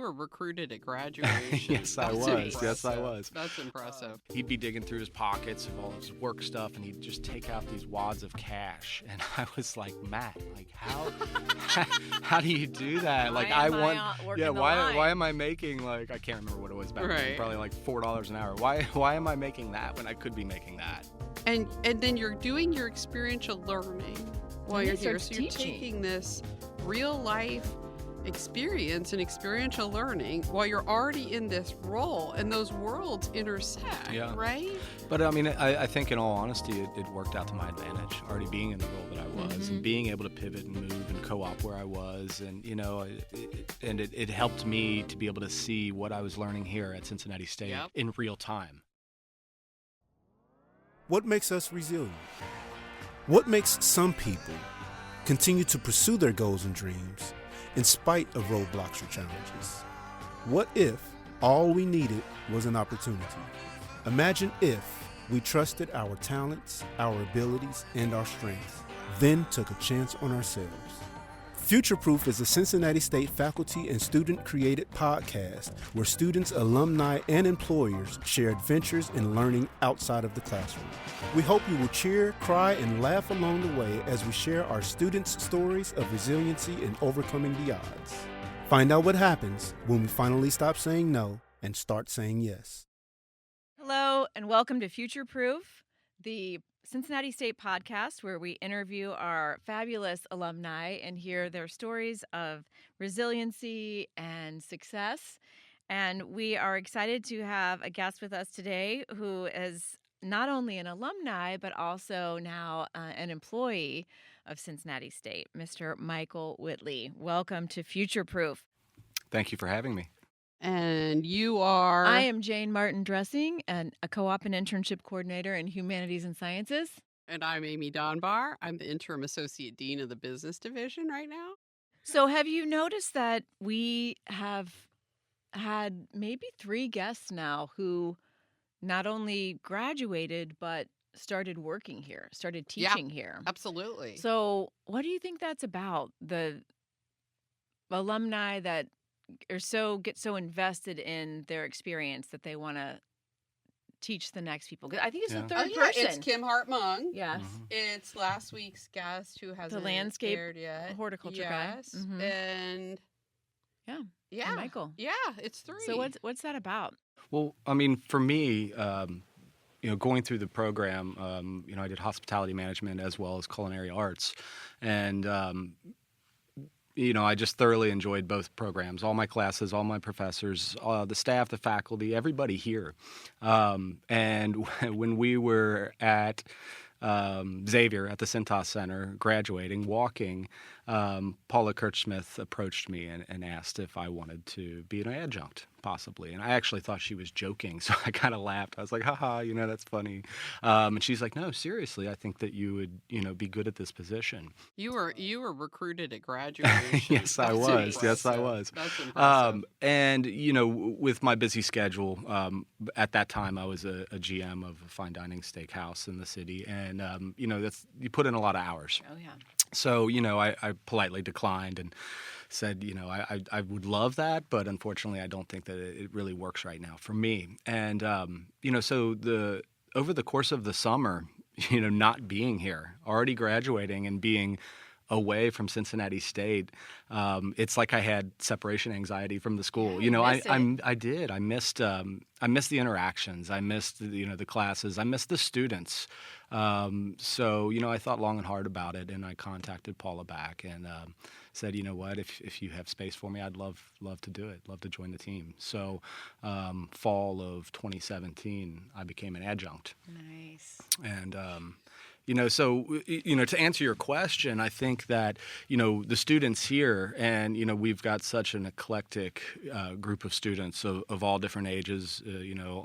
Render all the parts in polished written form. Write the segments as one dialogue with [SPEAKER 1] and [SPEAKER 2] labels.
[SPEAKER 1] were recruited at graduation.
[SPEAKER 2] Yes, I
[SPEAKER 1] That's
[SPEAKER 2] was.
[SPEAKER 1] impressive.
[SPEAKER 2] Yes, I was.
[SPEAKER 1] That's impressive.
[SPEAKER 2] He'd be digging through his pockets of all his work stuff, and he'd just take out these wads of cash. And I was like, Matt, like how do you do that? Like why am I making like I can't remember what it was back then, probably like $4 an hour. Why am I making that when I could be making that?
[SPEAKER 1] And then you're doing your experiential learning while you're here. So you're taking this real life experience and experiential learning while you're already in this role, and those worlds intersect, right?
[SPEAKER 2] But I mean, I think in all honesty, it worked out to my advantage, already being in the role that I was, and being able to pivot and move and co-op where I was, and it helped me to be able to see what I was learning here at Cincinnati State in real time.
[SPEAKER 3] What makes us resilient? What makes some people continue to pursue their goals and dreams in spite of roadblocks or challenges? What if all we needed was an opportunity? Imagine if we trusted our talents, our abilities, and our strengths, then took a chance on ourselves. FutureProof is a Cincinnati State faculty and student-created podcast where students, alumni, and employers share adventures in learning outside of the classroom. We hope you will cheer, cry, and laugh along the way as we share our students' stories of resiliency and overcoming the odds. Find out what happens when we finally stop saying no and start saying yes.
[SPEAKER 4] Hello, and welcome to FutureProof, the Cincinnati State podcast where we interview our fabulous alumni and hear their stories of resiliency and success. And we are excited to have a guest with us today who is not only an alumni, but also now an employee of Cincinnati State, Mr. Michael Whitley. Welcome to FutureProof.
[SPEAKER 2] Thank you for having me.
[SPEAKER 1] And you are?
[SPEAKER 4] I am Jane Martin Dressing, and a co-op and internship coordinator in Humanities and Sciences.
[SPEAKER 1] And I'm Amy Donbar. I'm the interim associate dean of the business division right now.
[SPEAKER 4] So have you noticed that we have had maybe 3 guests now who not only graduated, but started working here, started teaching here?
[SPEAKER 1] Absolutely.
[SPEAKER 4] So what do you think that's about? The alumni that get so invested in their experience that they want to teach the next people. I think it's the third person.
[SPEAKER 1] It's Kim Hart-Mung.
[SPEAKER 4] Yes.
[SPEAKER 1] It's last week's guest who hasn't
[SPEAKER 4] The landscape
[SPEAKER 1] aired yet.
[SPEAKER 4] horticulture guy.
[SPEAKER 1] And
[SPEAKER 4] and Michael.
[SPEAKER 1] Yeah, it's 3.
[SPEAKER 4] So what's that about?
[SPEAKER 2] Well, I mean, for me, going through the program, I did hospitality management as well as culinary arts, and I just thoroughly enjoyed both programs, all my classes, all my professors, the staff, the faculty, everybody here. And when we were at Xavier at the Cintas Center graduating, walking, Paula Kirchsmith approached me and asked if I wanted to be an adjunct, possibly. And I actually thought she was joking, so I kind of laughed. I was like, haha, that's funny. And she's like, no, seriously, I think that you would, be good at this position.
[SPEAKER 1] You were recruited at graduation.
[SPEAKER 2] Yes, I was. Yes, I was.
[SPEAKER 1] That's impressive.
[SPEAKER 2] And, with my busy schedule, at that time I was a GM of a fine dining steakhouse in the city. And, you put in a lot of hours.
[SPEAKER 4] Oh, yeah.
[SPEAKER 2] So, I politely declined and said, I would love that, but unfortunately I don't think that it really works right now for me. And, so over the course of the summer, not being here, already graduating and being away from Cincinnati State, it's like I had separation anxiety from the school. I did. I missed the interactions. I missed the classes. I missed the students. So I thought long and hard about it, and I contacted Paula back and said, you know what, if you have space for me, I'd love to do it, love to join the team. So fall of 2017, I became an adjunct.
[SPEAKER 4] Nice.
[SPEAKER 2] And to answer your question, I think that, the students here, and, we've got such an eclectic group of students of all different ages,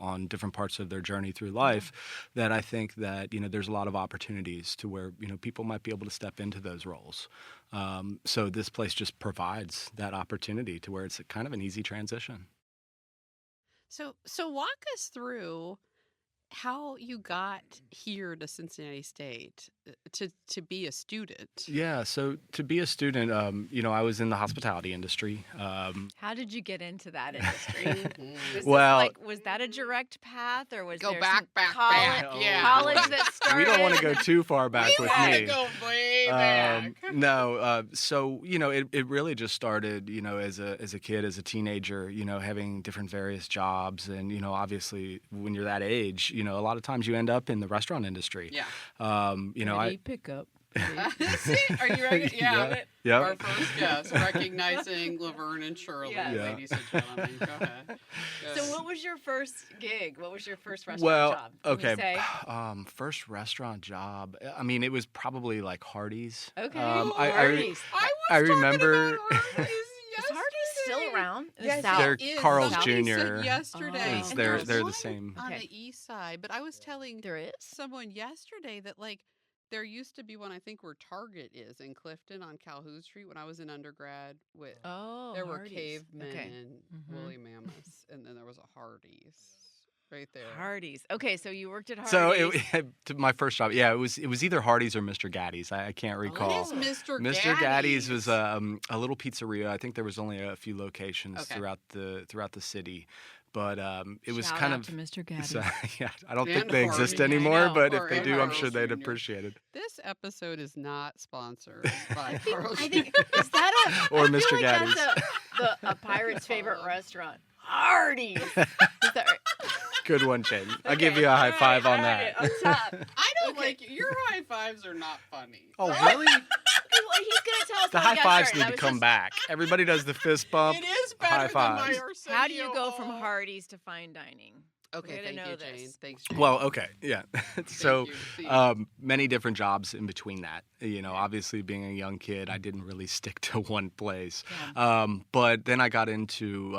[SPEAKER 2] on different parts of their journey through life, that I think that, there's a lot of opportunities to where, people might be able to step into those roles. So this place just provides that opportunity to where it's kind of an easy transition.
[SPEAKER 1] So walk us through how you got here to Cincinnati State to be a student.
[SPEAKER 2] Yeah, so to be a student, I was in the hospitality industry.
[SPEAKER 4] How did you get into that industry? Was that a direct path, or was
[SPEAKER 1] Go
[SPEAKER 4] there
[SPEAKER 1] back,
[SPEAKER 4] some
[SPEAKER 1] back,
[SPEAKER 4] college,
[SPEAKER 1] back, yeah.
[SPEAKER 4] college that started?
[SPEAKER 2] We don't want to go too far back with me.
[SPEAKER 1] Go way back.
[SPEAKER 2] So it really just started, as a kid, as a teenager, having different various jobs, and obviously when you're that age, a lot of times you end up in the restaurant industry.
[SPEAKER 1] Yeah.
[SPEAKER 4] Ready, pick up.
[SPEAKER 1] See, are you ready? Yeah.
[SPEAKER 2] Yep.
[SPEAKER 1] Our first guest, recognizing Laverne and Shirley,
[SPEAKER 4] Yes.
[SPEAKER 1] ladies and gentlemen. Go ahead.
[SPEAKER 4] So, what was your first gig? What was your first restaurant job? Can you say?
[SPEAKER 2] First restaurant job. I mean, it was probably like Hardee's.
[SPEAKER 4] Okay.
[SPEAKER 1] Hardee's.
[SPEAKER 2] I remember.
[SPEAKER 4] Is Hardee's still around? In the
[SPEAKER 1] Yes,
[SPEAKER 4] South?
[SPEAKER 2] They're Carl's
[SPEAKER 1] Somebody
[SPEAKER 2] Jr.
[SPEAKER 1] said yesterday.
[SPEAKER 4] Oh.
[SPEAKER 1] and
[SPEAKER 2] They're
[SPEAKER 1] there's
[SPEAKER 2] the
[SPEAKER 1] one
[SPEAKER 2] same.
[SPEAKER 1] on
[SPEAKER 4] Okay.
[SPEAKER 1] the east side. But I was telling
[SPEAKER 4] There is.
[SPEAKER 1] someone yesterday that there used to be one, I think, where Target is in Clifton on Calhoun Street when I was in undergrad. There were
[SPEAKER 4] Hardee's.
[SPEAKER 1] cavemen
[SPEAKER 4] Okay.
[SPEAKER 1] and woolly mammoths, and then there was a Hardee's right there.
[SPEAKER 4] Hardee's. Okay, so you worked at Hardee's.
[SPEAKER 2] So my first job, it was either Hardee's or Mr. Gaddy's. I can't recall.
[SPEAKER 1] What is Mr.
[SPEAKER 2] Mr. Gaddy's was a little pizzeria. I think there was only a few locations
[SPEAKER 1] Okay.
[SPEAKER 2] throughout the city, but it was
[SPEAKER 4] Shout
[SPEAKER 2] kind
[SPEAKER 4] out
[SPEAKER 2] of
[SPEAKER 4] to Mr. Gaddy's.
[SPEAKER 2] So, I don't think
[SPEAKER 1] And
[SPEAKER 2] they exist
[SPEAKER 1] Hardee's.
[SPEAKER 2] anymore,
[SPEAKER 4] I know.
[SPEAKER 2] but if
[SPEAKER 1] Or
[SPEAKER 2] they do, I'm sure
[SPEAKER 1] Carl's
[SPEAKER 2] they'd
[SPEAKER 1] Jr.
[SPEAKER 2] appreciate it.
[SPEAKER 1] This episode is not sponsored by Carl's
[SPEAKER 4] I think is that
[SPEAKER 2] Or
[SPEAKER 4] I feel
[SPEAKER 2] Mr.
[SPEAKER 4] like
[SPEAKER 2] Gaddy's.
[SPEAKER 4] That's a pirate's favorite restaurant. Hardee's. Is that right?
[SPEAKER 2] Good one, Shane. I'll
[SPEAKER 4] Okay,
[SPEAKER 2] give you a high
[SPEAKER 4] all right,
[SPEAKER 2] five on
[SPEAKER 4] all
[SPEAKER 2] that.
[SPEAKER 4] right, on top.
[SPEAKER 1] I don't
[SPEAKER 4] Okay.
[SPEAKER 1] like it. Your high fives are not funny.
[SPEAKER 2] Oh, really?
[SPEAKER 4] Well, he's gonna tell us
[SPEAKER 2] The
[SPEAKER 4] how he
[SPEAKER 2] high
[SPEAKER 4] got
[SPEAKER 2] fives
[SPEAKER 4] started.
[SPEAKER 2] need
[SPEAKER 4] That
[SPEAKER 2] to
[SPEAKER 4] was
[SPEAKER 2] come
[SPEAKER 4] just-
[SPEAKER 2] back. Everybody does the fist bump.
[SPEAKER 1] It is better
[SPEAKER 2] high
[SPEAKER 1] than my
[SPEAKER 2] fives.
[SPEAKER 1] Arsenio.
[SPEAKER 4] How do you go from Hardee's to fine dining?
[SPEAKER 1] Okay,
[SPEAKER 4] Way to
[SPEAKER 1] thank
[SPEAKER 4] know
[SPEAKER 1] you,
[SPEAKER 4] this.
[SPEAKER 1] Jane. Thanks, Jane.
[SPEAKER 2] Well, okay, yeah. So,
[SPEAKER 1] Thank you. See.
[SPEAKER 2] many different jobs in between that. Obviously being a young kid, I didn't really stick to one place. But then I got into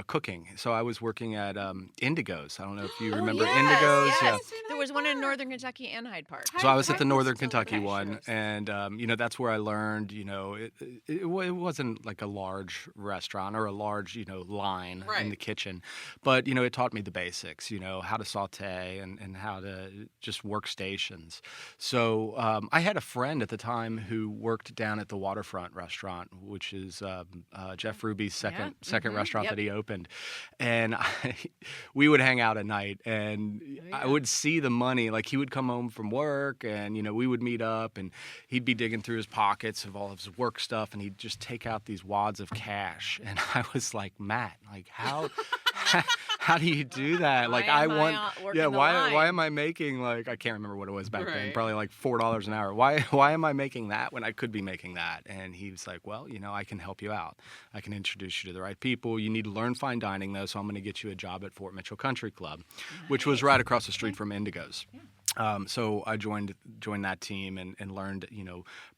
[SPEAKER 2] cooking. So I was working at Indigo's. I don't know if you remember Indigo's.
[SPEAKER 4] Yes. There was one in Northern Kentucky and Hyde Park.
[SPEAKER 2] So I was at the
[SPEAKER 1] Hyde
[SPEAKER 2] Northern
[SPEAKER 1] Park's
[SPEAKER 2] Kentucky
[SPEAKER 1] delicious.
[SPEAKER 2] one, and that's where I learned. It wasn't like a large restaurant or a large line
[SPEAKER 1] Right.
[SPEAKER 2] in the kitchen, but it taught me the basics. How to saute and how to just workstations. So I had a friend at the time who worked down at the Waterfront restaurant, which is Jeff Ruby's second restaurant
[SPEAKER 4] Yep.
[SPEAKER 2] that he opened, and we would hang out at night, and I would see the money. Like he would come home from work, and we would meet up, and he'd be digging through his pockets of all of his work stuff, and he'd just take out these wads of cash, and I was like, Matt, like how do you do that? Like
[SPEAKER 4] Why am I working the
[SPEAKER 2] why
[SPEAKER 4] line?
[SPEAKER 2] am I making like I can't remember what it was back then,
[SPEAKER 1] Right.
[SPEAKER 2] probably like $4 an hour. Why am I making that when I could be making that? And he was like, well, I can help you out. I can introduce you to the right people. You need to learn fine dining though, so I'm going to get you a job at Fort Mitchell Country Club, which was right across the street from Indigo's. So I joined that team and learned,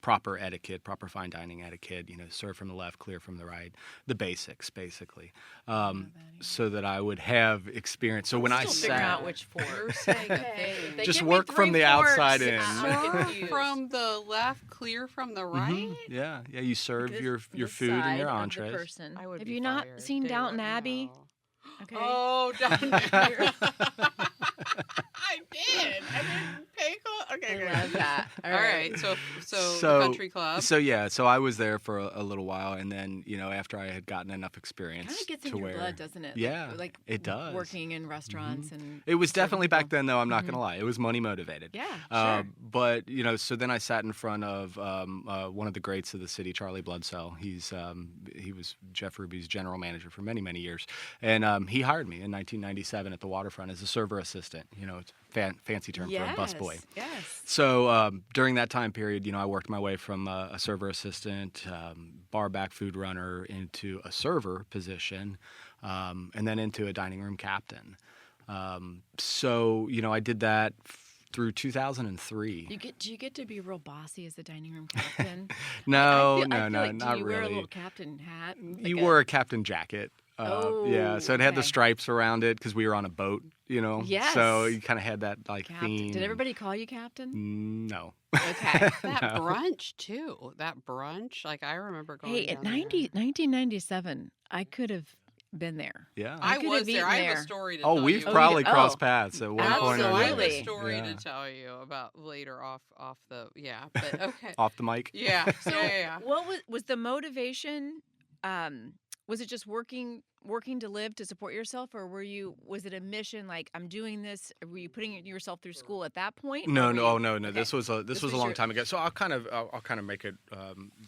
[SPEAKER 2] proper etiquette, proper fine dining etiquette, serve from the left, clear from the right, the basics basically, so that I would have experience. So when I
[SPEAKER 4] Still figuring out
[SPEAKER 2] sat,
[SPEAKER 4] which fork.
[SPEAKER 1] You're saying a
[SPEAKER 4] Okay.
[SPEAKER 1] thing.
[SPEAKER 4] They
[SPEAKER 2] Just
[SPEAKER 4] give me
[SPEAKER 2] work from
[SPEAKER 4] 3
[SPEAKER 2] the
[SPEAKER 4] forks.
[SPEAKER 2] outside in.
[SPEAKER 4] I'm confused.
[SPEAKER 1] From the left, clear from the right.
[SPEAKER 2] yeah, you serve
[SPEAKER 4] This-
[SPEAKER 2] your
[SPEAKER 4] the
[SPEAKER 2] food and
[SPEAKER 4] side
[SPEAKER 2] your
[SPEAKER 4] of the
[SPEAKER 2] entrees.
[SPEAKER 4] person.
[SPEAKER 1] I would
[SPEAKER 4] Have
[SPEAKER 1] be
[SPEAKER 4] you not
[SPEAKER 1] fired.
[SPEAKER 4] seen
[SPEAKER 1] They
[SPEAKER 4] Downton
[SPEAKER 1] would
[SPEAKER 4] Abbey?
[SPEAKER 1] know.
[SPEAKER 4] Okay.
[SPEAKER 1] Oh, Downton Abbey. I did. I didn't pay Okay,
[SPEAKER 4] I love that.
[SPEAKER 1] All right. So
[SPEAKER 2] So-
[SPEAKER 1] the country club.
[SPEAKER 2] So I was there for a little while, and then after I had gotten enough experience
[SPEAKER 4] Kind of gets
[SPEAKER 2] to
[SPEAKER 4] in your
[SPEAKER 2] where
[SPEAKER 4] blood, doesn't it?
[SPEAKER 2] Yeah,
[SPEAKER 4] like
[SPEAKER 2] it does.
[SPEAKER 4] Working in restaurants and
[SPEAKER 2] it was
[SPEAKER 4] serving
[SPEAKER 2] definitely back
[SPEAKER 4] people.
[SPEAKER 2] then, though. I'm not gonna lie, it was money motivated.
[SPEAKER 4] Yeah, sure.
[SPEAKER 2] But so then I sat in front of one of the greats of the city, Charlie Bloodsell. He was Jeff Ruby's general manager for many, many years, and he hired me in 1997 at the Waterfront as a server assistant. It's a fancy term for a busboy.
[SPEAKER 4] Yes.
[SPEAKER 2] So during that time period, I worked my way from a server assistant, bar back food runner into a server position, and then into a dining room captain. So I did that through 2003.
[SPEAKER 4] Do you get to be real bossy as the dining room captain?
[SPEAKER 2] No,
[SPEAKER 4] I feel
[SPEAKER 2] no,
[SPEAKER 4] like,
[SPEAKER 2] not
[SPEAKER 4] do you wear a
[SPEAKER 2] really.
[SPEAKER 4] little captain hat?
[SPEAKER 2] You
[SPEAKER 4] Like
[SPEAKER 2] wore a captain jacket. Yeah, so it had the
[SPEAKER 4] okay.
[SPEAKER 2] stripes around it because we were on a boat,
[SPEAKER 4] Yes.
[SPEAKER 2] So you kind of had that
[SPEAKER 4] Captain.
[SPEAKER 2] theme.
[SPEAKER 4] Did everybody call you captain?
[SPEAKER 2] No.
[SPEAKER 4] Okay.
[SPEAKER 1] That
[SPEAKER 2] No.
[SPEAKER 1] brunch too. That brunch. Like I remember going.
[SPEAKER 4] Hey,
[SPEAKER 1] down
[SPEAKER 4] at
[SPEAKER 1] there.
[SPEAKER 4] 1997, I could have been there.
[SPEAKER 2] Yeah.
[SPEAKER 1] I
[SPEAKER 4] could
[SPEAKER 1] was
[SPEAKER 4] have
[SPEAKER 1] there.
[SPEAKER 4] eaten
[SPEAKER 1] I have
[SPEAKER 4] there.
[SPEAKER 1] a story to tell
[SPEAKER 2] Oh, we've
[SPEAKER 1] you.
[SPEAKER 2] probably
[SPEAKER 4] Oh,
[SPEAKER 2] crossed paths at one point or
[SPEAKER 1] So I have
[SPEAKER 2] another.
[SPEAKER 1] a story
[SPEAKER 2] Yeah.
[SPEAKER 1] to tell you about later off the but okay.
[SPEAKER 2] Off the mic.
[SPEAKER 1] Yeah.
[SPEAKER 4] So
[SPEAKER 1] yeah.
[SPEAKER 4] what was the motivation? Was it just working to live to support yourself, or was it a mission like I'm doing this? Were you putting yourself through school at that point?
[SPEAKER 2] No,
[SPEAKER 4] or
[SPEAKER 2] no,
[SPEAKER 4] were
[SPEAKER 2] oh,
[SPEAKER 4] you-
[SPEAKER 2] no.
[SPEAKER 4] Okay.
[SPEAKER 2] This was a
[SPEAKER 4] was
[SPEAKER 2] long
[SPEAKER 4] your-
[SPEAKER 2] time ago. So I'll kind of make it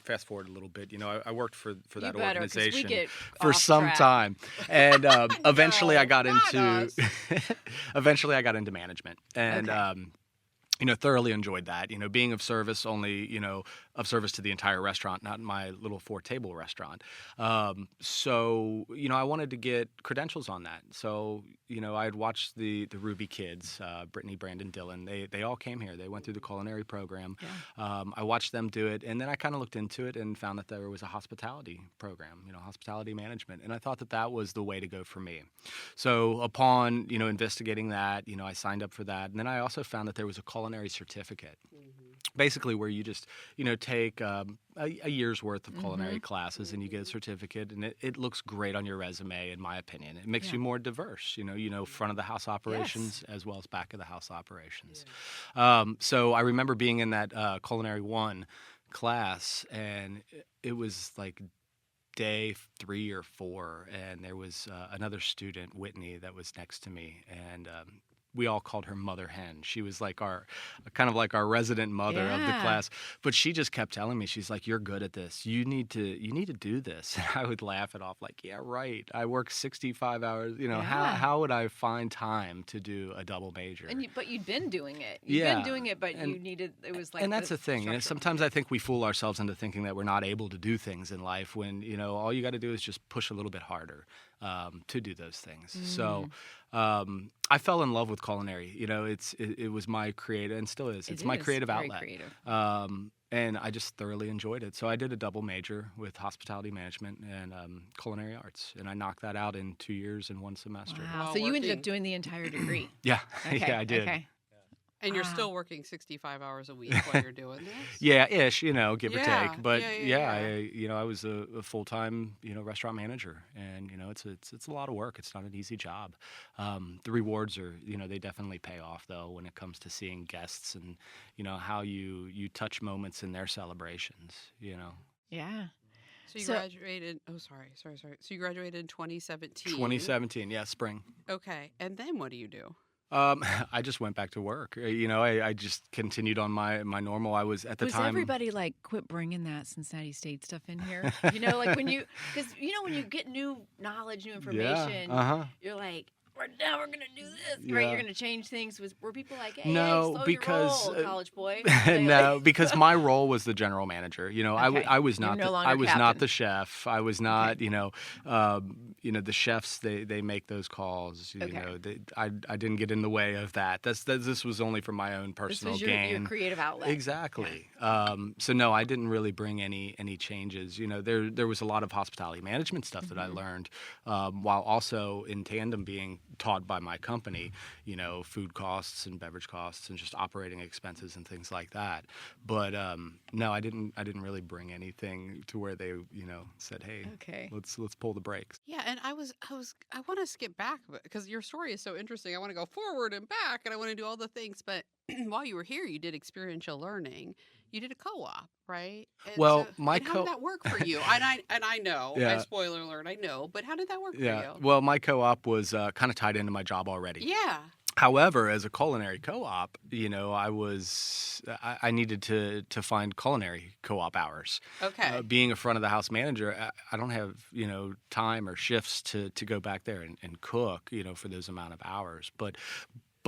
[SPEAKER 2] fast forward a little bit. You know, I worked for
[SPEAKER 4] You
[SPEAKER 2] that
[SPEAKER 4] better, 'cause we
[SPEAKER 2] organization
[SPEAKER 4] get
[SPEAKER 2] for
[SPEAKER 4] off
[SPEAKER 2] some
[SPEAKER 4] track.
[SPEAKER 2] time, and eventually
[SPEAKER 1] No,
[SPEAKER 2] I got
[SPEAKER 1] not
[SPEAKER 2] into eventually I got into management, and
[SPEAKER 4] Okay.
[SPEAKER 2] you know, thoroughly enjoyed that. You know, being of service, only, you know, of service to the entire restaurant, not my little 4-table restaurant. So, you know, I wanted to get credentials on that. So, you know, I had watched the Ruby kids, Brittany, Brandon, Dylan. They all came here. They went through the culinary program.
[SPEAKER 4] Yeah.
[SPEAKER 2] I watched them do it, and then I kind of looked into it and found that there was a hospitality program, you know, hospitality management, and I thought that that was the way to go for me. So upon, you know, investigating that, you know, I signed up for that, and then I also found that there was a culinary certificate, basically where you just, you know, take a year's worth of culinary classes and you get a certificate, and it looks great on your resume, in my opinion. It makes you more diverse, you know, front of the house operations as well as back of the house operations. So I remember being in that Culinary 1 class, and it was like day 3 or 4, and there was another student, Whitney, that was next to me, and we all called her Mother Hen. She was like our resident mother of the
[SPEAKER 4] Yeah.
[SPEAKER 2] class. But she just kept telling me, she's like, "You're good at this. You need to do this." And I would laugh it off, like, "Yeah, right. I work 65 hours. You know,
[SPEAKER 4] Yeah.
[SPEAKER 2] how would I find time to do a double major?"
[SPEAKER 4] But you'd been doing it. You'd
[SPEAKER 2] Yeah.
[SPEAKER 4] been doing it, but
[SPEAKER 2] And-
[SPEAKER 4] you needed. It was like.
[SPEAKER 2] And that's the thing. And
[SPEAKER 4] structure.
[SPEAKER 2] sometimes I think we fool ourselves into thinking that we're not able to do things in life when, you know, all you got to do is just push a little bit harder to do those things. So I fell in love with culinary. You know, it was my creative, and still is. It's my creative
[SPEAKER 4] very
[SPEAKER 2] outlet.
[SPEAKER 4] creative.
[SPEAKER 2] And I just thoroughly enjoyed it. So I did a double major with hospitality management and culinary arts, and I knocked that out in 2 years and 1 semester.
[SPEAKER 4] Wow.
[SPEAKER 1] While
[SPEAKER 4] So you ended up
[SPEAKER 1] working.
[SPEAKER 4] doing the entire degree.
[SPEAKER 2] Yeah,
[SPEAKER 4] Okay.
[SPEAKER 2] yeah, I did.
[SPEAKER 4] Okay.
[SPEAKER 1] And you're
[SPEAKER 4] Wow.
[SPEAKER 1] still working 65 hours a week while you're doing this?
[SPEAKER 2] Yeah, ish, you know, give or
[SPEAKER 1] Yeah,
[SPEAKER 2] take. But
[SPEAKER 1] yeah.
[SPEAKER 2] I was a full-time, you know, restaurant manager, and you know, it's a lot of work. It's not an easy job. The rewards are, you know, they definitely pay off though when it comes to seeing guests and, you know, how you touch moments in their celebrations. You know,
[SPEAKER 4] Yeah.
[SPEAKER 1] So you
[SPEAKER 4] So-
[SPEAKER 1] graduated. Oh, sorry. So you graduated in 2017.
[SPEAKER 2] 2017, yeah, spring.
[SPEAKER 1] Okay. And then what do you do?
[SPEAKER 2] I just went back to work. You know, I just continued on my normal. I was at the
[SPEAKER 4] Was
[SPEAKER 2] time.
[SPEAKER 4] everybody like, quit bringing that Cincinnati State stuff in here? You know, like when you get new knowledge, new information, you're like, now we're gonna do this, right?
[SPEAKER 2] Yeah.
[SPEAKER 4] You're gonna change things. Were people like, hey,
[SPEAKER 2] No,
[SPEAKER 4] slow
[SPEAKER 2] because,
[SPEAKER 4] your roll, college boy?
[SPEAKER 2] No, because my role was the general manager. You know,
[SPEAKER 4] Okay.
[SPEAKER 2] I was
[SPEAKER 4] You're
[SPEAKER 2] not
[SPEAKER 4] no
[SPEAKER 2] the,
[SPEAKER 4] longer
[SPEAKER 2] I was not
[SPEAKER 4] captain.
[SPEAKER 2] the chef. I was not, you know, the chefs they make those calls. You
[SPEAKER 4] Okay.
[SPEAKER 2] know, I didn't get in the way of that. This was only for my own
[SPEAKER 4] This
[SPEAKER 2] personal
[SPEAKER 4] was your
[SPEAKER 2] gain.
[SPEAKER 4] creative outlet.
[SPEAKER 2] Exactly. So no, I didn't really bring any changes. You know, there was a lot of hospitality management stuff that I learned, while also in tandem being taught by my company. You know, food costs and beverage costs and just operating expenses and things like that. But no, I didn't really bring anything to where they, you know, said, "Hey,
[SPEAKER 4] Okay.
[SPEAKER 2] let's pull the brakes."
[SPEAKER 1] Yeah, and I want to skip back because your story is so interesting. I want to go forward and back, and I want to do all the things. But while you were here, you did experiential learning. You did a co-op, right? And
[SPEAKER 2] Well,
[SPEAKER 1] so,
[SPEAKER 2] my
[SPEAKER 1] and how did that work for you? And I know.
[SPEAKER 2] Yeah.
[SPEAKER 1] Spoiler alert. I know. But how did that work
[SPEAKER 2] Yeah.
[SPEAKER 1] for
[SPEAKER 2] Well, my co-op was kind of tied into my job already.
[SPEAKER 1] you? Yeah.
[SPEAKER 2] However, as a culinary co-op, you know, I needed to find culinary co-op hours.
[SPEAKER 1] Okay.
[SPEAKER 2] Being a front of the house manager, I don't have, you know, time or shifts to go back there and cook, you know, for those amount of hours. But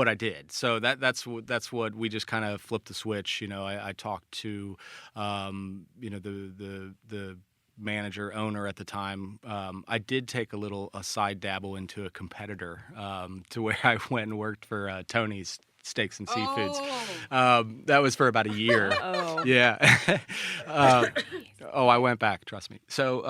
[SPEAKER 2] I did. So that's what we just kind of flipped the switch. You know, I talked to, you know, the manager owner at the time. I did take a side dabble into a competitor, to where I went and worked for Tony's Steaks and Seafoods.
[SPEAKER 1] Oh.
[SPEAKER 2] That was for about a year.
[SPEAKER 4] Oh.
[SPEAKER 2] Yeah. I went back, trust me. So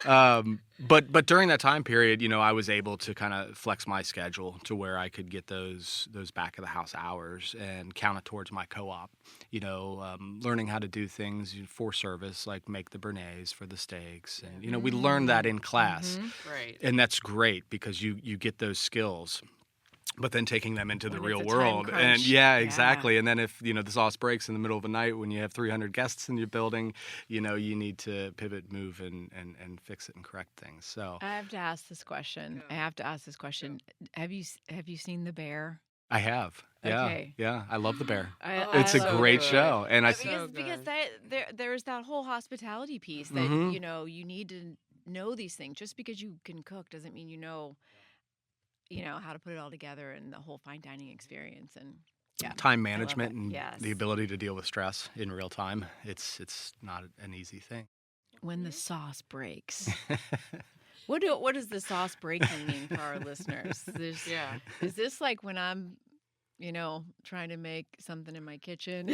[SPEAKER 2] But during that time period, I was able to kind of flex my schedule to where I could get those back of the house hours and count it towards my co-op. Learning how to do things for service, like make the béarnaise for the steaks, and we learned that in class,
[SPEAKER 1] Right.
[SPEAKER 2] and that's great because you get those skills. But then taking them into the
[SPEAKER 4] When
[SPEAKER 2] real
[SPEAKER 4] it's a time
[SPEAKER 2] world.
[SPEAKER 4] crunch.
[SPEAKER 2] And
[SPEAKER 4] Yeah.
[SPEAKER 2] exactly. And then if, the sauce breaks in the middle of the night when you have 300 guests in your building, you need to pivot, move, and fix it and correct things. So
[SPEAKER 4] I have to ask this question. Have you seen The Bear?
[SPEAKER 2] I have. Yeah.
[SPEAKER 4] Okay.
[SPEAKER 2] Yeah. I love The Bear.
[SPEAKER 1] Oh,
[SPEAKER 2] It's a
[SPEAKER 1] so
[SPEAKER 2] great
[SPEAKER 1] good.
[SPEAKER 2] show. And
[SPEAKER 4] Because there's that whole hospitality piece that,
[SPEAKER 2] Mhm.
[SPEAKER 4] you need to know these things. Just because you can cook doesn't mean you know how to put it all together and the whole fine dining experience. And
[SPEAKER 2] time management and
[SPEAKER 4] Yes.
[SPEAKER 2] the ability to deal with stress in real time. It's not an easy thing.
[SPEAKER 4] when the sauce breaks. What does the sauce breaking mean for our listeners?
[SPEAKER 1] Yeah.
[SPEAKER 4] Is this like when I'm, trying to make something in my kitchen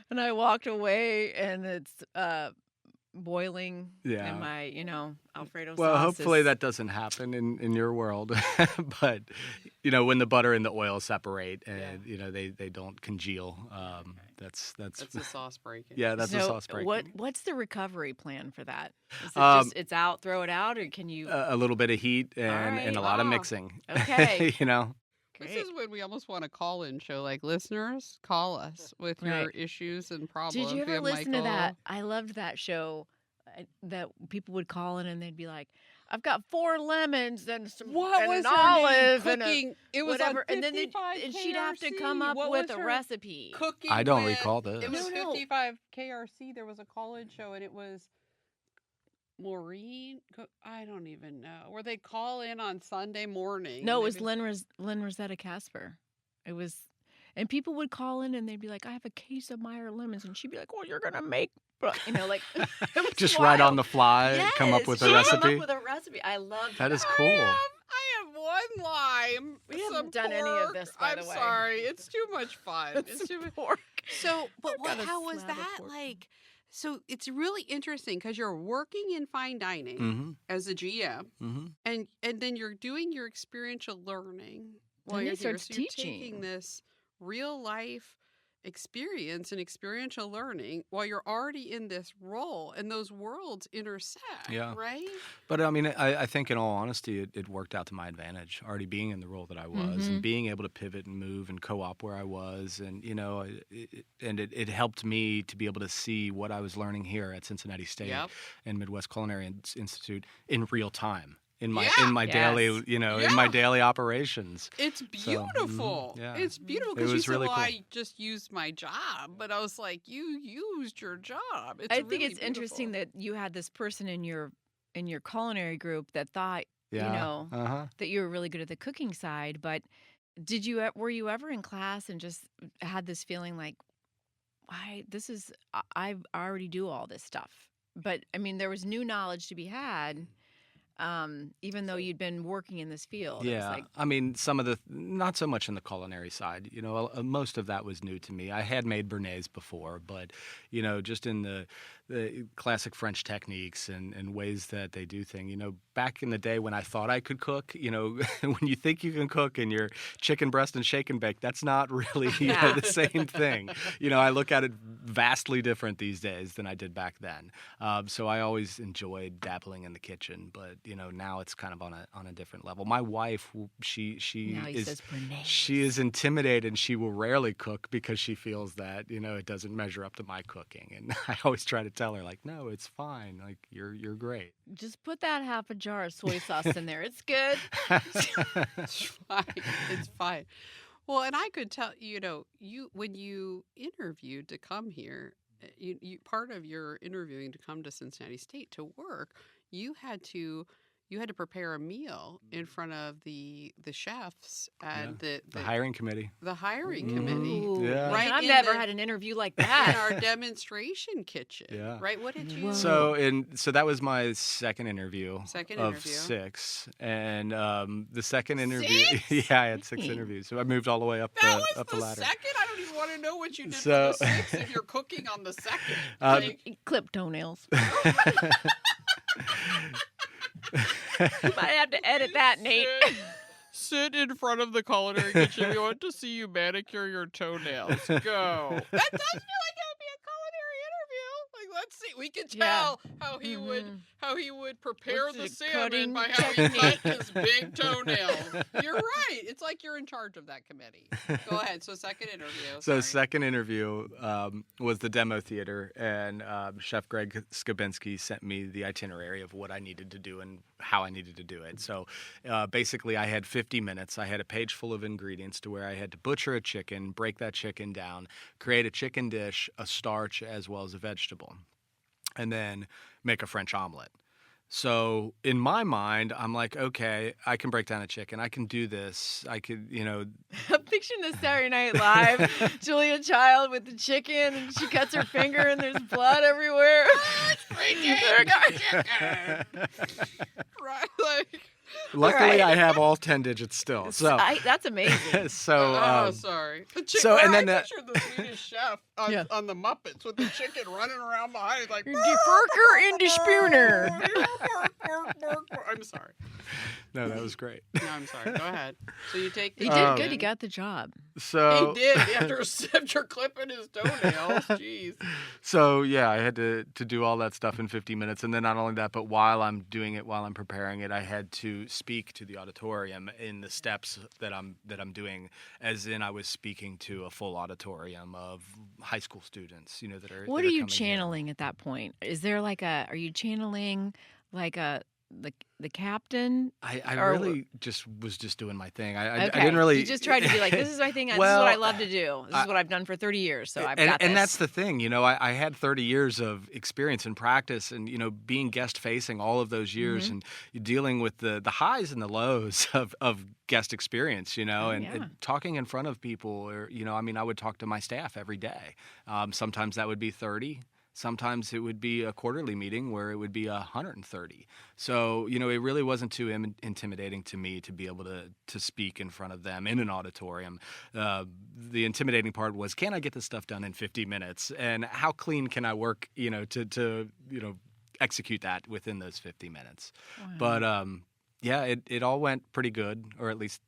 [SPEAKER 4] and I walked away and it's boiling
[SPEAKER 2] Yeah.
[SPEAKER 4] in my, Alfredo sauce?
[SPEAKER 2] Well, hopefully
[SPEAKER 4] is-
[SPEAKER 2] that doesn't happen in your world. But, when the butter and the oil separate and, they don't congeal, that's
[SPEAKER 1] That's the sauce breaking.
[SPEAKER 2] yeah, that's
[SPEAKER 4] so
[SPEAKER 2] a sauce break.
[SPEAKER 4] What's the recovery plan for that? Is it
[SPEAKER 2] Um,
[SPEAKER 4] it's out, throw it out, or can you?
[SPEAKER 2] A little bit of heat and
[SPEAKER 4] right.
[SPEAKER 2] a lot of
[SPEAKER 1] Ah.
[SPEAKER 2] mixing.
[SPEAKER 4] Okay.
[SPEAKER 1] This is when we almost want to call in show. Like, listeners, call us with your
[SPEAKER 4] Right.
[SPEAKER 1] issues and problems.
[SPEAKER 4] Did you
[SPEAKER 1] We
[SPEAKER 4] ever
[SPEAKER 1] have
[SPEAKER 4] listen to that?
[SPEAKER 1] Michael.
[SPEAKER 4] I loved that show. That people would call in and they'd be like, "I've got 4 lemons and some
[SPEAKER 1] What
[SPEAKER 4] and
[SPEAKER 1] was
[SPEAKER 4] an
[SPEAKER 1] her
[SPEAKER 4] olive
[SPEAKER 1] name?
[SPEAKER 4] and a
[SPEAKER 1] Cooking. It was
[SPEAKER 4] whatever,"
[SPEAKER 1] on
[SPEAKER 4] and then
[SPEAKER 1] 55
[SPEAKER 4] and she'd have to come
[SPEAKER 1] KRC.
[SPEAKER 4] up
[SPEAKER 1] What
[SPEAKER 4] with
[SPEAKER 1] was
[SPEAKER 4] a
[SPEAKER 1] her
[SPEAKER 4] recipe.
[SPEAKER 1] Cooking.
[SPEAKER 2] I don't
[SPEAKER 1] with-
[SPEAKER 2] recall this.
[SPEAKER 1] It was
[SPEAKER 4] No.
[SPEAKER 1] 55 KRC. There was a call-in show, and it was Maureen. I don't even know. Where they call in on Sunday morning.
[SPEAKER 4] No, it
[SPEAKER 1] and
[SPEAKER 4] was
[SPEAKER 1] they'd be-
[SPEAKER 4] Lynn Rosetta Casper. It was, and people would call in and they'd be like, "I have a case of Meyer lemons," and she'd be like, "Well, you're gonna make," like it was
[SPEAKER 2] Just right
[SPEAKER 4] wild.
[SPEAKER 2] on the fly, come up
[SPEAKER 4] Yes,
[SPEAKER 2] with
[SPEAKER 4] she
[SPEAKER 2] a
[SPEAKER 4] Come
[SPEAKER 2] recipe.
[SPEAKER 4] up with a recipe. I loved
[SPEAKER 2] That is
[SPEAKER 4] that.
[SPEAKER 2] cool.
[SPEAKER 1] I have one lime.
[SPEAKER 4] We haven't
[SPEAKER 1] some
[SPEAKER 4] done any of
[SPEAKER 1] pork.
[SPEAKER 4] this, by
[SPEAKER 1] I'm
[SPEAKER 4] the way.
[SPEAKER 1] sorry. It's too much fun. It's too much.
[SPEAKER 4] Pork.
[SPEAKER 1] So, but
[SPEAKER 4] I've got a
[SPEAKER 1] how was
[SPEAKER 4] slab of
[SPEAKER 1] that
[SPEAKER 4] pork.
[SPEAKER 1] like? So it's really interesting because you're working in fine dining
[SPEAKER 2] Mm-hmm.
[SPEAKER 1] as a GM,
[SPEAKER 2] Mm-hmm.
[SPEAKER 1] and then you're doing your experiential learning while
[SPEAKER 4] Then
[SPEAKER 1] you're
[SPEAKER 4] it
[SPEAKER 1] here.
[SPEAKER 4] starts
[SPEAKER 1] So you're
[SPEAKER 4] teaching.
[SPEAKER 1] taking this real life experience and experiential learning while you're already in this role, and those worlds intersect.
[SPEAKER 2] Yeah.
[SPEAKER 1] Right.
[SPEAKER 2] But I mean, I think in all honesty, it worked out to my advantage. Already being in the role that I was, and being able to pivot and move and co-op where I was, and it helped me to be able to see what I was learning here at Cincinnati State
[SPEAKER 1] Yep.
[SPEAKER 2] and Midwest Culinary Institute in real time. In my
[SPEAKER 1] Yeah.
[SPEAKER 2] in my daily
[SPEAKER 1] Yes.
[SPEAKER 2] in my
[SPEAKER 1] Yeah.
[SPEAKER 2] daily operations.
[SPEAKER 1] It's beautiful.
[SPEAKER 2] yeah.
[SPEAKER 1] It's beautiful
[SPEAKER 2] It
[SPEAKER 1] because you
[SPEAKER 2] was
[SPEAKER 1] said,
[SPEAKER 2] really
[SPEAKER 1] "Well,
[SPEAKER 2] cool.
[SPEAKER 1] I just used my job," but I was like, "You used your job." It's
[SPEAKER 4] I think
[SPEAKER 1] really
[SPEAKER 4] it's interesting
[SPEAKER 1] beautiful.
[SPEAKER 4] that you had this person in your culinary group that thought
[SPEAKER 2] Yeah. Uh-huh.
[SPEAKER 4] that you were really good at the cooking side, but were you ever in class and just had this feeling like, I already do all this stuff. But I mean, there was new knowledge to be had, even though you'd been working in this field. It was
[SPEAKER 2] Yeah,
[SPEAKER 4] like,
[SPEAKER 2] I mean, some of not so much in the culinary side. Most of that was new to me. I had made béarnaise before, but just in the classic French techniques and ways that they do things. Back in the day when I thought I could cook, when you think you can cook and you're chicken breast and shake and bake, that's not really the same thing. I look at it vastly different these days than I did back then. So I always enjoyed dabbling in the kitchen, but now it's kind of on a different level. My wife, she
[SPEAKER 4] now he
[SPEAKER 2] is
[SPEAKER 4] says béarnaise.
[SPEAKER 2] she is intimidated, and she will rarely cook because she feels that it doesn't measure up to my cooking. And I always try to tell her, like, no, it's fine. Like, you're great.
[SPEAKER 4] Just put that half a jar of soy sauce in there. It's good.
[SPEAKER 1] It's fine. It's fine. Well, and I could tell, you when you interviewed to come here, you part of your interviewing to come to Cincinnati State to work, you had to prepare a meal in front of the chefs and
[SPEAKER 2] The hiring committee.
[SPEAKER 1] the hiring committee.
[SPEAKER 4] Ooh,
[SPEAKER 2] Yeah.
[SPEAKER 1] Right
[SPEAKER 4] I've
[SPEAKER 1] in
[SPEAKER 4] never
[SPEAKER 1] the-
[SPEAKER 4] had an interview like
[SPEAKER 1] In
[SPEAKER 4] that.
[SPEAKER 1] our demonstration kitchen.
[SPEAKER 2] Yeah.
[SPEAKER 1] Right? What did you
[SPEAKER 4] Whoa.
[SPEAKER 2] So that was my second interview
[SPEAKER 1] Second
[SPEAKER 2] of
[SPEAKER 1] interview.
[SPEAKER 2] 6, and the second interview,
[SPEAKER 1] 6?
[SPEAKER 2] yeah, I had 6
[SPEAKER 4] Dang.
[SPEAKER 2] interviews. So I moved all the way up
[SPEAKER 1] That
[SPEAKER 2] the
[SPEAKER 1] was
[SPEAKER 2] up the
[SPEAKER 1] the
[SPEAKER 2] ladder.
[SPEAKER 1] second? I don't even want to know what you did
[SPEAKER 2] So-
[SPEAKER 1] for the 6th if you're cooking on the second.
[SPEAKER 2] Uh,
[SPEAKER 1] Like,
[SPEAKER 4] Clip toenails. Might have to edit that, Nate.
[SPEAKER 1] Sit in front of the culinary kitchen. We want to see you manicure your toenails. Go. That does feel like it would be a culinary interview. Like, let's see. We can tell how he would prepare
[SPEAKER 4] What's
[SPEAKER 1] the
[SPEAKER 4] the
[SPEAKER 1] salmon
[SPEAKER 4] cutting
[SPEAKER 1] by how he
[SPEAKER 4] technique?
[SPEAKER 1] cut his big toenails. You're right. It's like you're in charge of that committee. Go ahead. So second interview.
[SPEAKER 2] So second interview was the demo theater, and Chef Greg Skabinski sent me the itinerary of what I needed to do and how I needed to do it. So basically, I had 50 minutes. I had a page full of ingredients to where I had to butcher a chicken, break that chicken down, create a chicken dish, a starch, as well as a vegetable, and then make a French omelet. So in my mind, I'm like, okay, I can break down a chicken. I can do this. I could,
[SPEAKER 4] I'm picturing this Saturday Night Live, Julia Child with the chicken, and she cuts her finger, and there's blood everywhere.
[SPEAKER 1] Right, like.
[SPEAKER 2] Luckily, I have all 10 digits still. So
[SPEAKER 4] that's amazing.
[SPEAKER 2] so
[SPEAKER 1] sorry. The chicken,
[SPEAKER 2] so and then
[SPEAKER 1] I pictured the Swedish chef on the Muppets with the chicken running around behind it like
[SPEAKER 4] Die Furker in die Spooner.
[SPEAKER 1] I'm sorry.
[SPEAKER 2] No, that was great.
[SPEAKER 1] No, I'm sorry. Go ahead. So you take.
[SPEAKER 4] He did good. He got the job.
[SPEAKER 2] So
[SPEAKER 1] he did. After a scepter clipping his toenails. Jeez.
[SPEAKER 2] So yeah, I had to do all that stuff in 50 minutes, and then not only that, but while I'm doing it, while I'm preparing it, I had to speak to the auditorium in the steps that I'm doing, as in I was speaking to a full auditorium of high school students, that are.
[SPEAKER 4] What
[SPEAKER 2] that
[SPEAKER 4] are you
[SPEAKER 2] coming
[SPEAKER 4] channeling at that point? Is there are you channeling the captain?
[SPEAKER 2] I really was just doing my thing. I
[SPEAKER 4] Okay.
[SPEAKER 2] didn't really.
[SPEAKER 4] You just tried to be like, this is my thing. This is what I love to do. This is what I've done for 30 years. So I've got this.
[SPEAKER 2] And that's the thing, I had 30 years of experience and practice, and being guest facing all of those years, and dealing with the highs and the lows of guest experience, and talking in front of people, or I would talk to my staff every day. Sometimes that would be 30. Sometimes it would be a quarterly meeting where it would be 130. So, it really wasn't too intimidating to me to be able to speak in front of them in an auditorium. The intimidating part was, can I get this stuff done in 50 minutes? And how clean can I work, to execute that within those 50 minutes? Wow. But, it all went pretty good, or at least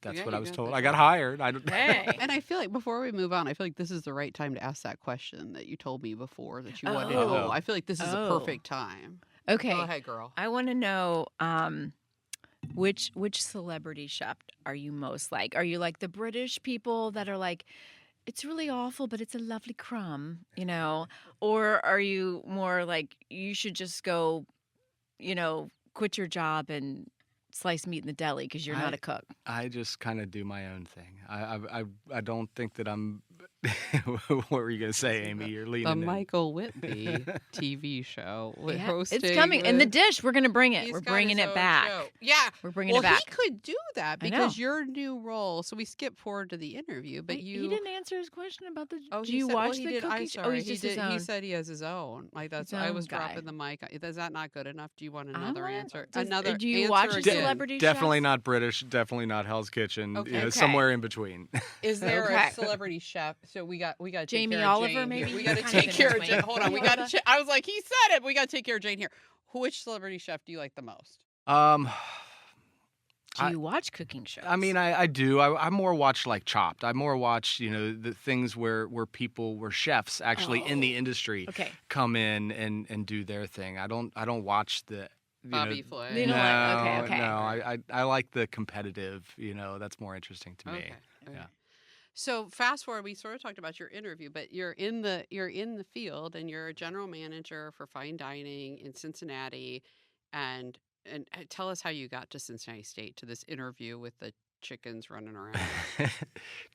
[SPEAKER 2] that's what I was told. I got hired.
[SPEAKER 1] And I feel like before we move on, I feel like this is the right time to ask that question that you told me before that you wanted to know. I feel like this is a perfect time.
[SPEAKER 4] Okay.
[SPEAKER 1] Go ahead, girl.
[SPEAKER 4] I want to know which celebrity chef are you most like? Are you like the British people that are like, it's really awful, but it's a lovely crumb, Or are you more like, you should just go, quit your job and slice meat in the deli because you're not a cook?
[SPEAKER 2] I just kind of do my own thing. I don't think that I'm. What were you gonna say, Amy? You're leaning
[SPEAKER 1] the
[SPEAKER 2] in.
[SPEAKER 1] Michael Whitley TV show with hosting.
[SPEAKER 4] It's coming in the dish. We're gonna bring it. We're bringing it back.
[SPEAKER 1] Yeah,
[SPEAKER 4] we're bringing it back.
[SPEAKER 1] He could do that because your new role. So we skip forward to the interview, but
[SPEAKER 4] he didn't answer his question about the.
[SPEAKER 1] Oh,
[SPEAKER 4] do you watch the cooking?
[SPEAKER 1] I'm sorry.
[SPEAKER 4] He did.
[SPEAKER 1] He said he has his own. Like that's. I was dropping the mic. Is that not good enough? Do you want another answer?
[SPEAKER 4] Do you watch a celebrity?
[SPEAKER 2] Definitely not British. Definitely not Hell's Kitchen.
[SPEAKER 1] Okay.
[SPEAKER 2] Somewhere in between.
[SPEAKER 1] Is there a celebrity chef? So we got
[SPEAKER 4] Jamie Oliver, maybe.
[SPEAKER 1] We got to take care of Jane. Hold on, we got to. I was like, he said it. We got to take care of Jane here. Which celebrity chef do you like the most?
[SPEAKER 4] Do you watch cooking shows?
[SPEAKER 2] I do. I more watch like Chopped. I more watch, the things where chefs actually in the industry come in and do their thing. I don't watch the.
[SPEAKER 1] Bobby Flay.
[SPEAKER 4] Okay.
[SPEAKER 2] No, I like the competitive. That's more interesting to me.
[SPEAKER 1] Okay.
[SPEAKER 2] Yeah.
[SPEAKER 1] So fast forward, we sort of talked about your interview, but you're in the field and you're a general manager for fine dining in Cincinnati, and tell us how you got to Cincinnati State to this interview with the chickens running around.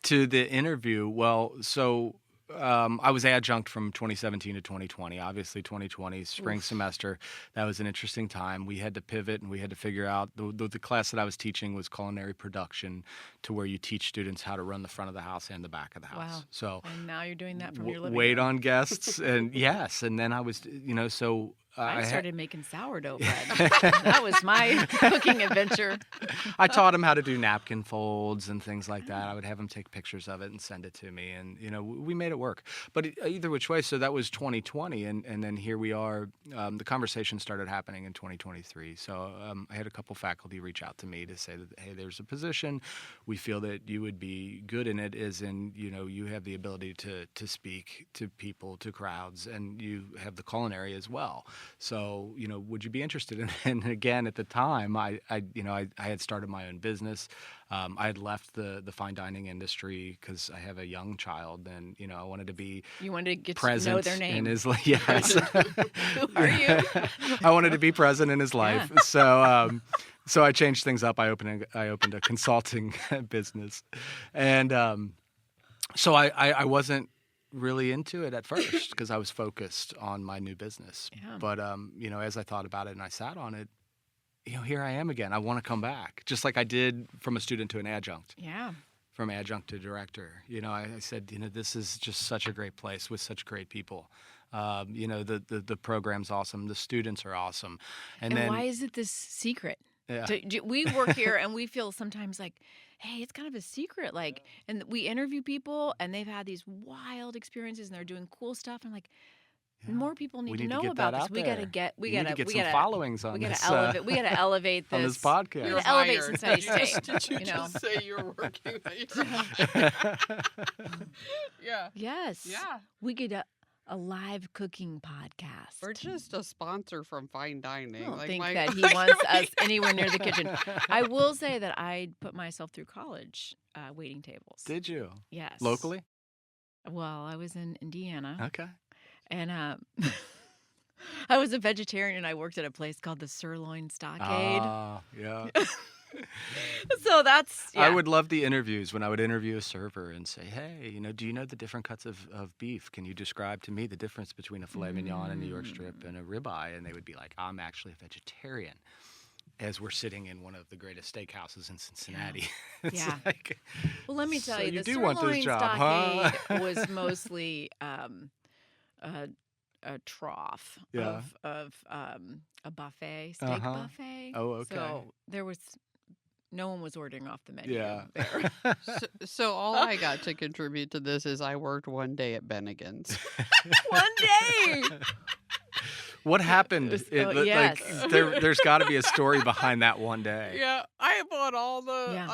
[SPEAKER 2] To the interview, well, so. I was adjunct from 2017 to 2020. Obviously, 2020 spring semester, that was an interesting time. We had to pivot and we had to figure out the class that I was teaching was culinary production, to where you teach students how to run the front of the house and the back of the house.
[SPEAKER 4] Wow.
[SPEAKER 2] So
[SPEAKER 4] and now you're doing that from your living
[SPEAKER 2] wait
[SPEAKER 4] room.
[SPEAKER 2] on guests and yes, and then I was so
[SPEAKER 4] I started making sourdough bread. That was my cooking adventure.
[SPEAKER 2] I taught him how to do napkin folds and things like that. I would have him take pictures of it and send it to me, and we made it work. But either which way, so that was 2020, and then here we are. The conversation started happening in 2023. So I had a couple faculty reach out to me to say that, hey, there's a position. We feel that you would be good in it, as in you have the ability to speak to people, to crowds, and you have the culinary as well. So, would you be interested in it? And again, at the time, I had started my own business. I had left the fine dining industry because I have a young child, and I wanted to be
[SPEAKER 4] You wanted to get
[SPEAKER 2] present
[SPEAKER 4] to know their name.
[SPEAKER 2] in his life. Yes,
[SPEAKER 4] Who are you?
[SPEAKER 2] I wanted to be present in his life.
[SPEAKER 4] Yeah.
[SPEAKER 2] So I changed things up. I opened a consulting business, and so I wasn't really into it at first because I was focused on my new business.
[SPEAKER 4] Yeah.
[SPEAKER 2] But as I thought about it and I sat on it, here I am again. I want to come back, just like I did from a student to an adjunct.
[SPEAKER 4] Yeah.
[SPEAKER 2] From adjunct to director. I said, this is just such a great place with such great people. The program's awesome. The students are awesome. And then,
[SPEAKER 4] why is it this secret?
[SPEAKER 2] Yeah.
[SPEAKER 4] We work here and we feel sometimes like, hey, it's kind of a secret. Like, and we interview people and they've had these wild experiences and they're doing cool stuff. And like, more people need to know about this. We gotta get
[SPEAKER 2] some followings on this.
[SPEAKER 4] We gotta elevate this
[SPEAKER 2] on this podcast.
[SPEAKER 4] We gotta elevate Cincinnati State.
[SPEAKER 1] Did you just say you're working? Yeah.
[SPEAKER 4] Yes.
[SPEAKER 1] Yeah.
[SPEAKER 4] We get a live cooking podcast.
[SPEAKER 1] Or just a sponsor from fine dining.
[SPEAKER 4] I don't
[SPEAKER 1] like
[SPEAKER 4] think
[SPEAKER 1] my,
[SPEAKER 4] that he
[SPEAKER 1] like,
[SPEAKER 4] wants us anywhere near the kitchen. I will say that I put myself through college waiting tables.
[SPEAKER 2] Did you?
[SPEAKER 4] Yes.
[SPEAKER 2] Locally?
[SPEAKER 4] Well, I was in Indiana.
[SPEAKER 2] Okay.
[SPEAKER 4] And I was a vegetarian and I worked at a place called the Sirloin Stockade.
[SPEAKER 2] Yeah.
[SPEAKER 4] So that's, yeah.
[SPEAKER 2] I would love the interviews when I would interview a server and say, hey, do you know the different cuts of beef? Can you describe to me the difference between a filet mignon, a New York strip, and a ribeye? And they would be like, I'm actually a vegetarian, as we're sitting in one of the greatest steakhouses in Cincinnati.
[SPEAKER 4] Yeah.
[SPEAKER 2] Like,
[SPEAKER 4] Well, let me tell
[SPEAKER 2] so
[SPEAKER 4] you,
[SPEAKER 2] you
[SPEAKER 4] the
[SPEAKER 2] do want this
[SPEAKER 4] Sirloin
[SPEAKER 2] job,
[SPEAKER 4] Stockade
[SPEAKER 2] huh?
[SPEAKER 4] was mostly a trough
[SPEAKER 2] Yeah.
[SPEAKER 4] of a buffet, steak
[SPEAKER 2] Uh-huh.
[SPEAKER 4] buffet.
[SPEAKER 2] Oh, okay.
[SPEAKER 4] So no one was ordering off the menu
[SPEAKER 2] Yeah.
[SPEAKER 4] there.
[SPEAKER 1] So all I got to contribute to this is I worked one day at Bennigan's.
[SPEAKER 4] One day.
[SPEAKER 2] What happened?
[SPEAKER 4] Yes.
[SPEAKER 2] Like, there's got to be a story behind that one day.
[SPEAKER 1] Yeah, I bought all
[SPEAKER 4] Yeah.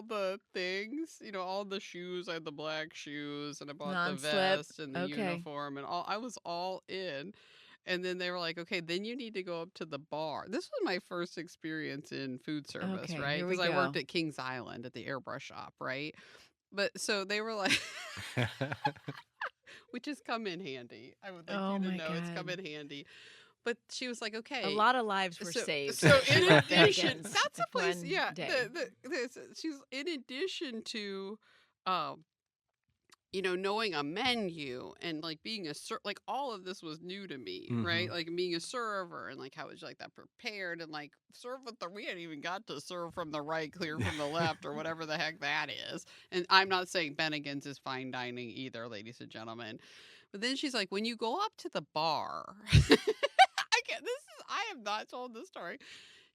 [SPEAKER 1] the things, all the shoes. I had the black shoes, and I bought the
[SPEAKER 4] Non-slip.
[SPEAKER 1] vest and the
[SPEAKER 4] Okay.
[SPEAKER 1] uniform, and all. I was all in. And then they were like, okay, then you need to go up to the bar. This was my first experience in food service,
[SPEAKER 4] Okay,
[SPEAKER 1] right?
[SPEAKER 4] here we
[SPEAKER 1] Because I worked
[SPEAKER 4] go.
[SPEAKER 1] at Kings Island at the airbrush shop, right? But so they were like, which has come in handy. I would like
[SPEAKER 4] Oh
[SPEAKER 1] you to
[SPEAKER 4] my
[SPEAKER 1] know it's come
[SPEAKER 4] God.
[SPEAKER 1] in handy. But she was like, okay.
[SPEAKER 4] A lot of lives were saved.
[SPEAKER 1] So in
[SPEAKER 4] at
[SPEAKER 1] addition,
[SPEAKER 4] Bennigan's
[SPEAKER 1] that's a place.
[SPEAKER 4] one
[SPEAKER 1] Yeah,
[SPEAKER 4] day.
[SPEAKER 1] she's in addition to, knowing a menu and like being like all of this was new to me, right?
[SPEAKER 2] Mhm.
[SPEAKER 1] Like being a server and like how would you like that prepared and like serve with we hadn't even got to serve from the right, clear from the left or whatever the heck that is. And I'm not saying Bennigan's is fine dining either, ladies and gentlemen. But then she's like, when you go up to the bar, I have not told this story.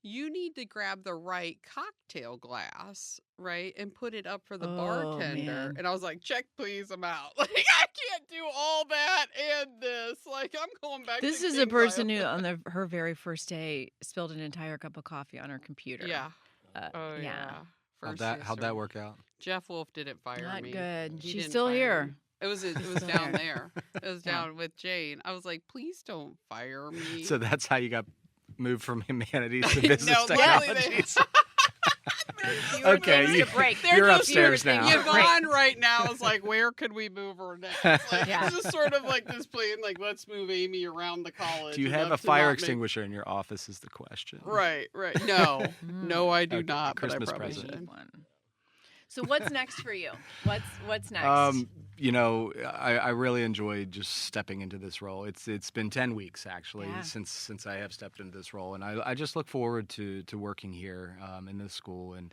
[SPEAKER 1] You need to grab the right cocktail glass, right, and put it up for the bartender.
[SPEAKER 4] man.
[SPEAKER 1] And I was like, check, please, I'm out. Like, I can't do all that and this. Like, I'm going back
[SPEAKER 4] This
[SPEAKER 1] to
[SPEAKER 4] is a
[SPEAKER 1] Kings
[SPEAKER 4] person
[SPEAKER 1] Island.
[SPEAKER 4] who, on her very first day, spilled an entire cup of coffee on her computer.
[SPEAKER 1] Yeah.
[SPEAKER 4] Oh,
[SPEAKER 1] Yeah.
[SPEAKER 2] How'd
[SPEAKER 1] First
[SPEAKER 2] that
[SPEAKER 1] year.
[SPEAKER 2] work out?
[SPEAKER 1] Jeff Wolf didn't fire
[SPEAKER 4] Not
[SPEAKER 1] me.
[SPEAKER 4] good.
[SPEAKER 1] He
[SPEAKER 4] She's
[SPEAKER 1] didn't
[SPEAKER 4] still
[SPEAKER 1] fire
[SPEAKER 4] here.
[SPEAKER 1] me. It was
[SPEAKER 4] Still
[SPEAKER 1] down
[SPEAKER 4] there.
[SPEAKER 1] there. It was
[SPEAKER 4] Yeah.
[SPEAKER 1] down with Jane. I was like, please don't fire me.
[SPEAKER 2] So that's how you got moved from humanities to business
[SPEAKER 1] No, luckily they-
[SPEAKER 2] technologies.
[SPEAKER 4] You were
[SPEAKER 2] Okay,
[SPEAKER 4] things
[SPEAKER 2] you-
[SPEAKER 4] to break.
[SPEAKER 1] They're
[SPEAKER 2] You're
[SPEAKER 1] just
[SPEAKER 2] upstairs
[SPEAKER 4] things
[SPEAKER 2] now.
[SPEAKER 4] to break.
[SPEAKER 1] Yvonne right now is like, where could we move her next? Like,
[SPEAKER 4] Yeah.
[SPEAKER 1] It's just sort of like this plan, like, let's move Amy around the college.
[SPEAKER 2] Do you have a
[SPEAKER 1] enough to
[SPEAKER 2] fire
[SPEAKER 1] not make-
[SPEAKER 2] extinguisher in your office is the question.
[SPEAKER 1] Right. No. No, I do
[SPEAKER 2] Okay,
[SPEAKER 1] not,
[SPEAKER 2] Christmas
[SPEAKER 1] but I probably
[SPEAKER 2] present.
[SPEAKER 1] should.
[SPEAKER 4] One. So what's next for you? What's next?
[SPEAKER 2] I really enjoyed just stepping into this role. It's been 10 weeks actually since I have stepped into this role, and I just look forward to working here in this school and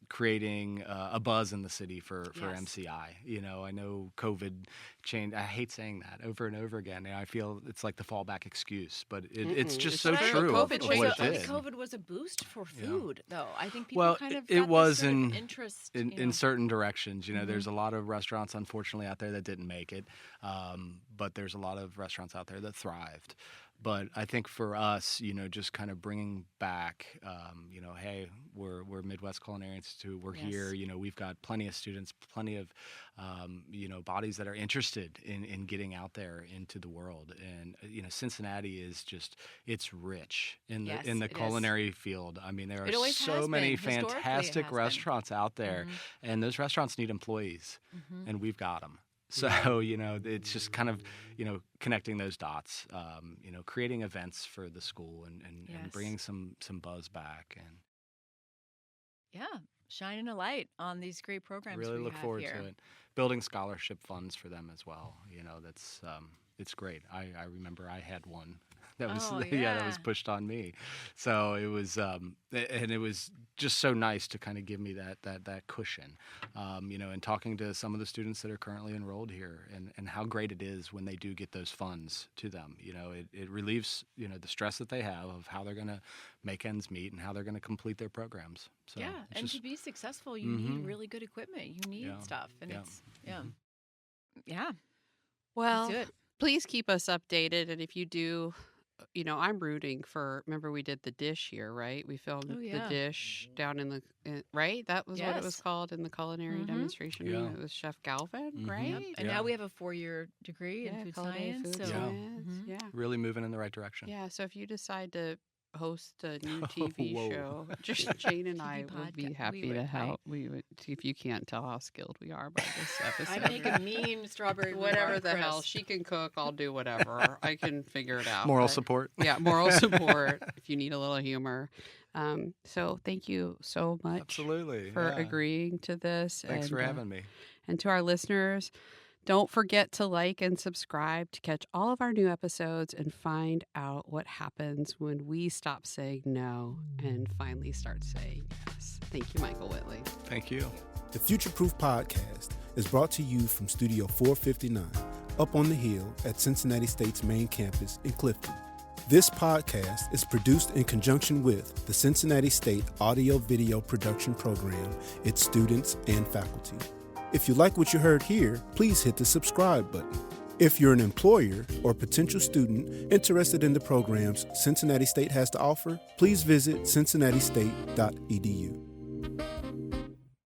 [SPEAKER 2] creating a buzz in the city for MCI. I know COVID changed. I hate saying that over and over again. And I feel it's like the fallback excuse, but it's just so true.
[SPEAKER 4] COVID was a boost for food, though. I think people kind of
[SPEAKER 2] it
[SPEAKER 4] got
[SPEAKER 2] was
[SPEAKER 4] this sort of interest
[SPEAKER 2] in certain directions. There's a lot of restaurants, unfortunately, out there that didn't make it, but there's a lot of restaurants out there that thrived. But I think for us, just kind of bringing back, hey, we're Midwest Culinary Institute. We're here. We've got plenty of students, plenty of, bodies that are interested in getting out there into the world. And Cincinnati is it's rich in the culinary field. I mean, there are so many fantastic restaurants out there, and those restaurants need employees, and we've got them. So, it's just kind of, connecting those dots, creating events for the school and bringing some buzz back. And
[SPEAKER 4] shining a light on these great programs.
[SPEAKER 2] Really look forward to it. Building scholarship funds for them as well. That's it's great. I remember I had one that was that was pushed on me. So it was and it was just so nice to kind of give me that cushion. And talking to some of the students that are currently enrolled here and how great it is when they do get those funds to them. It relieves the stress that they have of how they're going to make ends meet and how they're going to complete their programs. So
[SPEAKER 4] and to be successful, you need really good equipment. You need stuff, and it's
[SPEAKER 5] Well, please keep us updated, and if you do, I'm rooting for. Remember, we did the dish here, right? We filmed the dish down in the right. That was what it was called in the culinary demonstration room. It was Chef Galvin, right?
[SPEAKER 4] Yep. And now we have a 4-year degree in food science.
[SPEAKER 5] Food science.
[SPEAKER 2] Really moving in the right direction.
[SPEAKER 5] Yeah. So if you decide to host a new TV show, just Jane and I would be happy to help. We would, if you can't tell how skilled we are by this episode.
[SPEAKER 4] I make a mean strawberry
[SPEAKER 5] whatever the hell she can cook, I'll do whatever. I can figure it out.
[SPEAKER 2] Moral support.
[SPEAKER 5] Yeah, moral support. If you need a little humor. So thank you so much for agreeing to this.
[SPEAKER 2] Thanks for having me.
[SPEAKER 5] And to our listeners, don't forget to like and subscribe to catch all of our new episodes and find out what happens when we stop saying no and finally start saying yes. Thank you, Michael Whitley.
[SPEAKER 2] Thank you.
[SPEAKER 3] The FutureProof podcast is brought to you from Studio 459, up on the hill at Cincinnati State's main campus in Clifton. This podcast is produced in conjunction with the Cincinnati State Audio-Video Production Program, its students and faculty. If you like what you heard here, please hit the subscribe button. If you're an employer or potential student interested in the programs Cincinnati State has to offer, please visit cincinnatistate.edu.